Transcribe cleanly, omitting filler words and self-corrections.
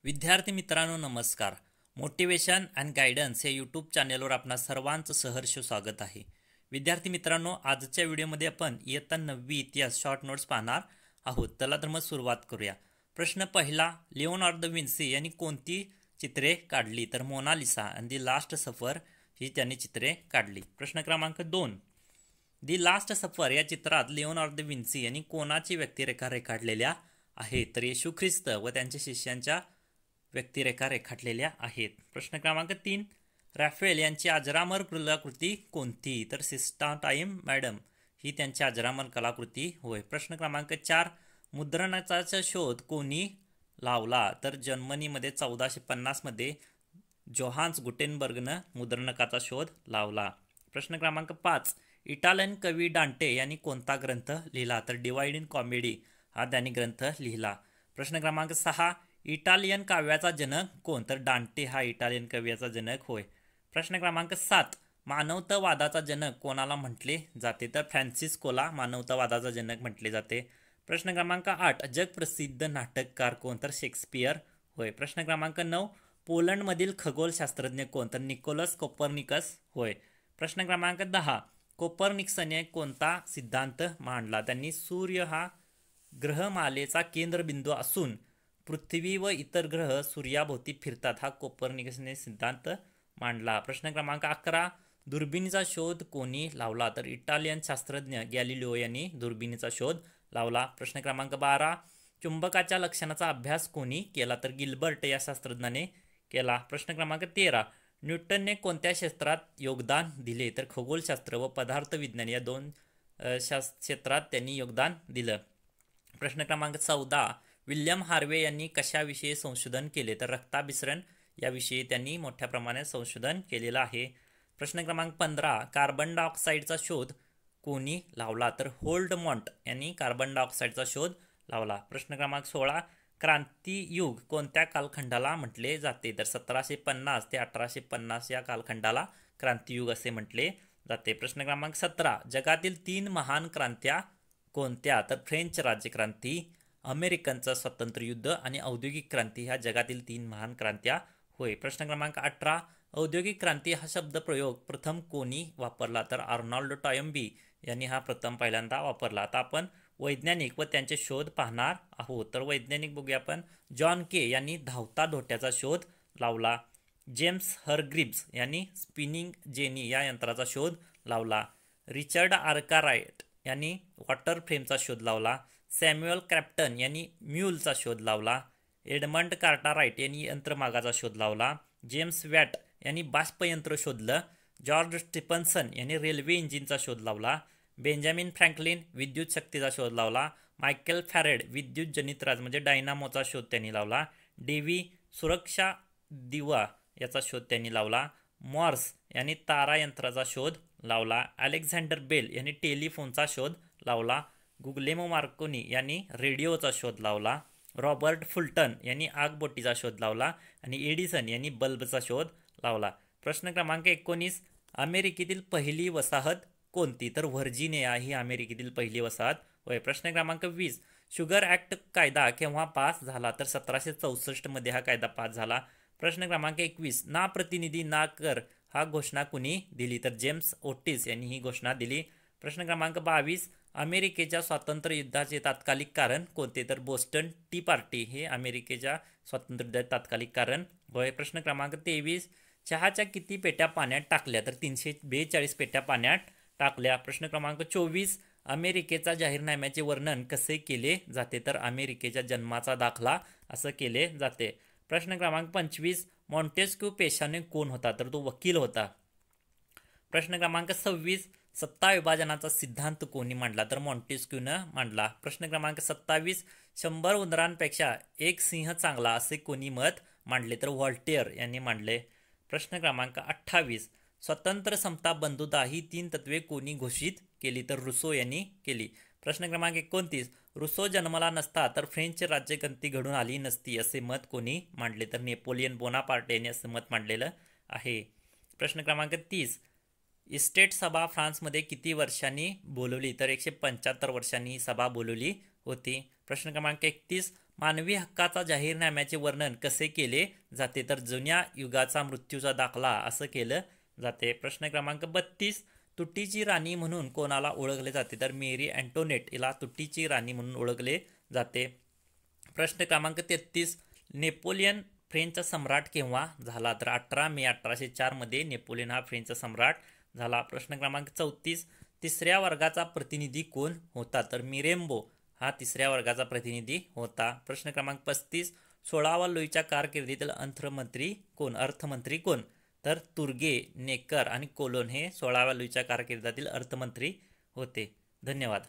विद्यार्थी मित्रांनो नमस्कार. मोटिवेशन अँड गायडन्स या यूट्यूब चॅनेलवर आपणा सर्वांचं सहर्ष स्वागत आहे. विद्यार्थी मित्रांनो, आजच्या व्हिडिओमध्ये आपण इयत्ता 9वी इतिहास शॉर्ट नोट्स पाहणार आहोत. चला तर मग सुरुवात करूया. प्रश्न पहिला, लिओनार्दो विन्सी यांनी कोणती चित्रे काढली? तर मोनालिसा आणि दी लास्ट सफर ही त्यांनी चित्रे काढली. प्रश्न क्रमांक 2, दी लास्ट सफर या चित्रात लिओनार्दो विन्सी यांनी कोणाची व्यक्तिरेखा रेखाटलेल्या आहेत? तर येशू ख्रिस्त व त्यांच्या शिष्यांच्या व्यक्तिरेखा रेखाटलेल्या आहेत. प्रश्न क्रमांक 3, रॅफेल यांची अजरामर कलाकृती कोणती? तर सिस्टा टाइम मॅडम ही त्यांची अजरामर कलाकृती होय. प्रश्न क्रमांक 4, मुद्रणाचा शोध कोणी लावला? तर जर्मनीमध्ये 1450 मध्ये जोहान्स गुटेनबर्गनं मुद्रणकाचा शोध लावला. प्रश्न क्रमांक 5, इटालियन कवी डांटे यांनी कोणता ग्रंथ लिहिला? तर डिवाइड इन कॉमेडी हा त्यांनी ग्रंथ लिहिला. प्रश्न क्रमांक 6, इटालियन काव्याचा जनक कोण? तर डांटे हा इटालियन काव्याचा जनक होय. प्रश्न क्रमांक 7, मानवतावादाचा जनक कोणाला म्हटले जाते? तर फ्रान्सिस्कोला मानवतावादाचा जनक म्हटले जाते. प्रश्न क्रमांक 8, जगप्रसिद्ध नाटककार कोण? तर शेक्सपियर होय. प्रश्न क्रमांक 9, पोलंडमधील खगोलशास्त्रज्ञ कोण? तर निकोलस कोपर्निकस होय. प्रश्न क्रमांक 10, कोपर्निकसने कोणता सिद्धांत मांडला? त्यांनी सूर्य हा ग्रहमालेचा केंद्रबिंदू असून पृथ्वी व इतर ग्रह सूर्याभोवती फिरतात हा कोपर्निकसने सिद्धांत मांडला. प्रश्न क्रमांक 11, दुर्बिणीचा शोध कोणी लावला? तर इटालियन शास्त्रज्ञ गॅलिलिओ यांनी दुर्बिणीचा शोध लावला. प्रश्न क्रमांक 12, चुंबकाच्या लक्षणाचा अभ्यास कोणी केला? तर गिल्बर्ट या शास्त्रज्ञाने केला. प्रश्न क्रमांक 13, न्यूटनने कोणत्या क्षेत्रात योगदान दिले? तर खगोलशास्त्र व पदार्थ विज्ञान या दोन क्षेत्रात त्यांनी योगदान दिलं. प्रश्न क्रमांक 14, विल्यम हार्वे यांनी कशाविषयी संशोधन केले? तर रक्ताभिसरण याविषयी त्यांनी मोठ्या प्रमाणात संशोधन केलेलं आहे. प्रश्न क्रमांक 15, कार्बन डायऑक्साईडचा शोध कोणी लावला? तर होल्डमॉन्ट यांनी कार्बन डायऑक्साईडचा शोध लावला. प्रश्न क्रमांक 16, क्रांतियुग कोणत्या कालखंडाला म्हटले जाते? तर 1750 ते 1850 या कालखंडाला क्रांतियुग असे म्हटले जाते. प्रश्न क्रमांक 17, जगातील 3 महान क्रांत्या कोणत्या? तर फ्रेंच राज्यक्रांती, अमेरिकनचं स्वातंत्र्य युद्ध आणि औद्योगिक क्रांती ह्या जगातील 3 महान क्रांत्या होय. प्रश्न क्रमांक 18, औद्योगिक क्रांती हा शब्द प्रयोग प्रथम कोणी वापरला? तर आर्नॉल्ड टॉयम्बी यांनी हा प्रथम पहिल्यांदा वापरला. आता आपण वैज्ञानिक व त्यांचे शोध पाहणार आहोत. तर वैज्ञानिक बघूया आपण. जॉन के यांनी धावता धोट्याचा शोध लावला. जेम्स हरग्रीव्स यांनी स्पिनिंग जेनी या यंत्राचा शोध लावला. रिचर्ड आर्काराइट यांनी वॉटर फ्रेमचा शोध लावला. सॅम्युअल क्रॅप्टन यांनी म्यूलचा शोध लावला. एडमंड कार्टाराइट यांनी यंत्रमागाचा शोध लावला. जेम्स वॅट यांनी बाष्पयंत्र शोधलं. जॉर्ज स्टिफन्सन यांनी रेल्वे इंजिनचा शोध लावला. बेंजामिन फ्रँकलिन विद्युत शक्तीचा शोध लावला. मायकेल फॅरेड विद्युत जनित्राज म्हणजे डायनामोचा शोध त्यांनी लावला. डेव्ही सुरक्षा दिवा याचा शोध त्यांनी लावला. मॉर्स यांनी तारा यंत्राचा शोध लावला. अलेक्झांडर बेल यांनी टेलिफोनचा शोध लावला. गुग्लेमो मार्कोनी यांनी रेडिओचा शोध लावला. रॉबर्ट फुल्टन यांनी आगबोटीचा शोध लावला आणि एडिसन यांनी बल्बचा शोध लावला. प्रश्न क्रमांक 19, अमेरिकेतील पहिली वसाहत कोणती? तर व्हर्जिनिया ही अमेरिकेतील पहिली वसाहत होय. प्रश्न क्रमांक 20, शुगर ॲक्ट कायदा केव्हा पास झाला? तर 1764 मध्ये हा कायदा पास झाला. प्रश्न क्रमांक 21, ना प्रतिनिधी ना कर हा घोषणा कुणी दिली? तर जेम्स ओटिस यांनी ही घोषणा दिली. प्रश्न क्रमांक 22, अमेरिकेच्या स्वातंत्र्य युद्धाचे तात्कालिक कारण कोणते? तर बोस्टन टी पार्टी हे अमेरिकेच्या स्वातंत्र्य युद्धाचे तात्कालिक कारण होय. प्रश्न क्रमांक 23, चहाच्या किती पेट्या पाण्यात टाकल्या? तर 342 पेट्या पाण्यात टाकल्या. प्रश्न क्रमांक 24, अमेरिकेचा जाहीरनाम्याचे वर्णन कसे केले जाते? तर अमेरिकेच्या जन्माचा दाखला असं केले जाते. प्रश्न क्रमांक 25, मॉन्टेस्क्यू पेशाने कोण होता? तर तो वकील होता. प्रश्न क्रमांक 26, सत्ता विभाजनाचा सिद्धांत कोणी मांडला? तर मॉन्टेस्क्यूनं मांडला. प्रश्न क्रमांक 27, 100 उंदरांपेक्षा एक सिंह चांगला असे कोणी मत मांडले? तर व्हॉल्टेअर यांनी मांडले. प्रश्न क्रमांक 28, स्वतंत्र, समता, बंधुता ही 3 तत्वे कोणी घोषित केली? तर रुसो यांनी केली. प्रश्न क्रमांक 29, रुसो जन्मला नसता तर फ्रेंच राज्यक्रांती घडून आली नसती असे मत कोणी मांडले? तर नेपोलियन बोनापार्ट यांनी असं मत मांडलेलं आहे. प्रश्न क्रमांक 30, इस्टेट सभा फ्रान्समध्ये किती वर्षांनी बोलवली? तर 175 वर्षांनी ही सभा बोलवली होती. प्रश्न क्रमांक 31, मानवी हक्काचा जाहीरनाम्याचे वर्णन कसे केले जाते? तर जुन्या युगाचा मृत्यूचा दाखला असं केलं जाते. प्रश्न क्रमांक 32, तुटीची राणी म्हणून कोणाला ओळखले जाते? तर मेरी अँटोनेट हिला तुटीची राणी म्हणून ओळखले जाते. प्रश्न क्रमांक 33, नेपोलियन फ्रेंचचा सम्राट केव्हा झाला? तर 18 मे 1804 मध्ये नेपोलियन हा फ्रेंचचा सम्राट झाला. प्रश्न क्रमांक 34, तिसऱ्या वर्गाचा प्रतिनिधी कोण होता? तर मिरेम्बो हा तिसऱ्या वर्गाचा प्रतिनिधी होता. प्रश्न क्रमांक 35, 16व्या लुईच्या कारकिर्दीतील अर्थमंत्री कोण? तर तुर्गे, नेकर आणि कोलोन हे 16व्या लुईच्या कारकिर्दीतील अर्थमंत्री होते. धन्यवाद.